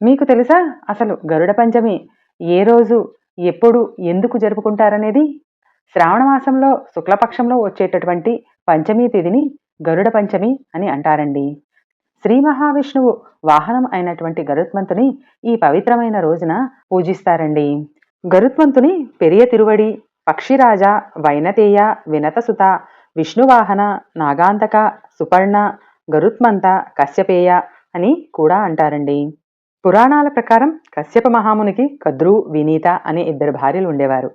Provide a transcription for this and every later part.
మీకు తెలుసా అసలు గరుడ పంచమి ఏ రోజు, ఎప్పుడు, ఎందుకు జరుపుకుంటారనేది? శ్రావణ మాసంలో శుక్లపక్షంలో వచ్చేటటువంటి పంచమీ తిథిని గరుడ పంచమి అని అంటారండి. శ్రీ మహావిష్ణువు వాహనం అయినటువంటి గరుత్మంతుని ఈ పవిత్రమైన రోజున పూజిస్తారండి. గరుత్మంతుని పెరియ తిరువడి, పక్షిరాజ, వైనతేయ, వినతసుత, విష్ణువాహన, నాగాంతక, సుపర్ణ, గరుత్మంత, కశ్యపేయ అని కూడా అంటారండి. పురాణాల ప్రకారం కశ్యప మహామునికి కద్రు, వినీత అనే ఇద్దరు భార్యలు ఉండేవారు.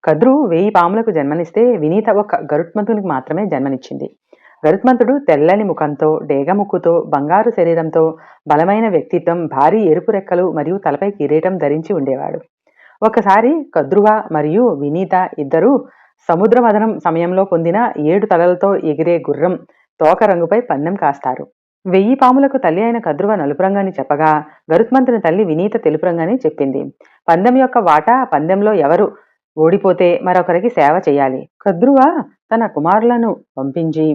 కద్రు 1000 పాములకు జన్మనిస్తే వినీత ఒక గరుత్మంతునికి మాత్రమే జన్మనిచ్చింది. గరుత్మంతుడు తెల్లని ముఖంతో, డేగ ముక్కుతో, బంగారు శరీరంతో, బలమైన వ్యక్తిత్వం, భారీ ఎరుపు రెక్కలు మరియు తలపై కిరీటం ధరించి ఉండేవాడు. ఒకసారి కద్రువ మరియు వినీత ఇద్దరూ సముద్ర మథనం సమయంలో పొందిన 7 తలలతో ఎగిరే గుర్రం తోక రంగుపై పందెం కాస్తారు. 1000 పాములకు తల్లి అయిన కద్రువ నలుపు రంగని చెప్పగా, గరుత్మంతుని తల్లి వినీత తెలుపు రంగని చెప్పింది. పందెం యొక్క వాటా పందెంలో ఎవరు ఓడిపోతే మరొకరికి సేవ చేయాలి. కద్రువ తన కుమారులను పంపించి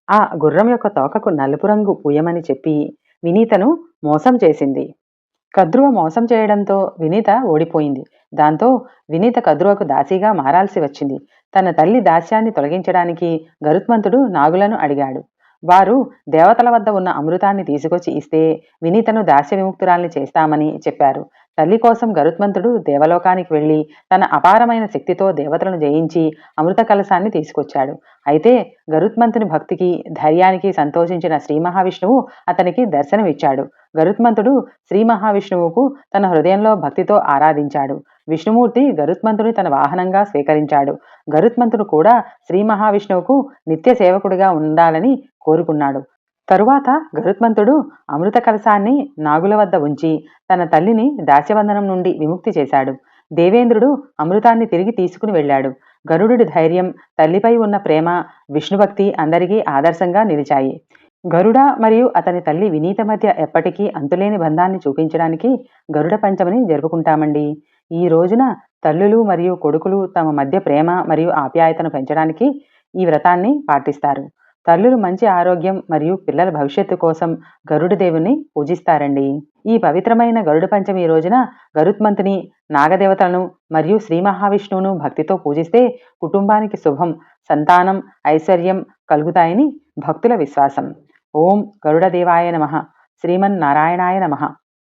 ఆ గుర్రం యొక్క తోకకు నలుపు రంగు పూయమని చెప్పి వినీతను మోసం చేసింది. కద్రువ మోసం చేయడంతో వినీత ఓడిపోయింది. దాంతో వినీత కద్రువకు దాసిగా మారాల్సి వచ్చింది. తన తల్లి దాస్యాన్ని తొలగించడానికి గరుత్మంతుడు నాగులను అడిగాడు. వారు దేవతల వద్ద ఉన్న అమృతాన్ని తీసుకొచ్చి ఇస్తే వినీతను దాస్య విముక్తురాల్ని చేస్తామని చెప్పారు. తల్లి కోసం గరుత్మంతుడు దేవలోకానికి వెళ్లి తన అపారమైన శక్తితో దేవతలను జయించి అమృత కలశాన్ని తీసుకొచ్చాడు. అయితే గరుత్మంతుని భక్తికి, ధైర్యానికి సంతోషించిన శ్రీ మహావిష్ణువు అతనికి దర్శనమిచ్చాడు. గరుత్మంతుడు శ్రీ మహావిష్ణువుకు తన హృదయంలో భక్తితో ఆరాధించాడు. విష్ణుమూర్తి గరుత్మంతుని తన వాహనంగా స్వీకరించాడు. గరుత్మంతుడు కూడా శ్రీ మహావిష్ణువుకు నిత్య సేవకుడిగా ఉండాలని కోరుకున్నాడు. తరువాత గరుత్మంతుడు అమృత కలశాన్ని నాగుల వద్ద ఉంచి తన తల్లిని దాస్యబంధనం నుండి విముక్తి చేశాడు. దేవేంద్రుడు అమృతాన్ని తిరిగి తీసుకుని వెళ్ళాడు. గరుడుడి ధైర్యం, తల్లిపై ఉన్న ప్రేమ, విష్ణుభక్తి అందరికీ ఆదర్శంగా నిలిచాయి. గరుడ మరియు అతని తల్లి వినీత మధ్య ఎప్పటికీ అంతులేని బంధాన్ని చూపించడానికి గరుడ పంచమిని జరుపుకుంటామండి. ఈ రోజున తల్లులు మరియు కొడుకులు తమ మధ్య ప్రేమ మరియు ఆప్యాయతను పెంచడానికి ఈ వ్రతాన్ని పాటిస్తారు. తల్లులు మంచి ఆరోగ్యం మరియు పిల్లల భవిష్యత్తు కోసం గరుడ దేవుని పూజిస్తారండి. ఈ పవిత్రమైన గరుడ పంచమి రోజున గరుత్మంతుని, నాగదేవతలను మరియు శ్రీ మహావిష్ణువును భక్తితో పూజిస్తే కుటుంబానికి శుభం, సంతానం, ఐశ్వర్యం కలుగుతాయని భక్తుల విశ్వాసం. ఓం గరుడదేవాయ నమః. శ్రీమన్నారాయణాయ నమః.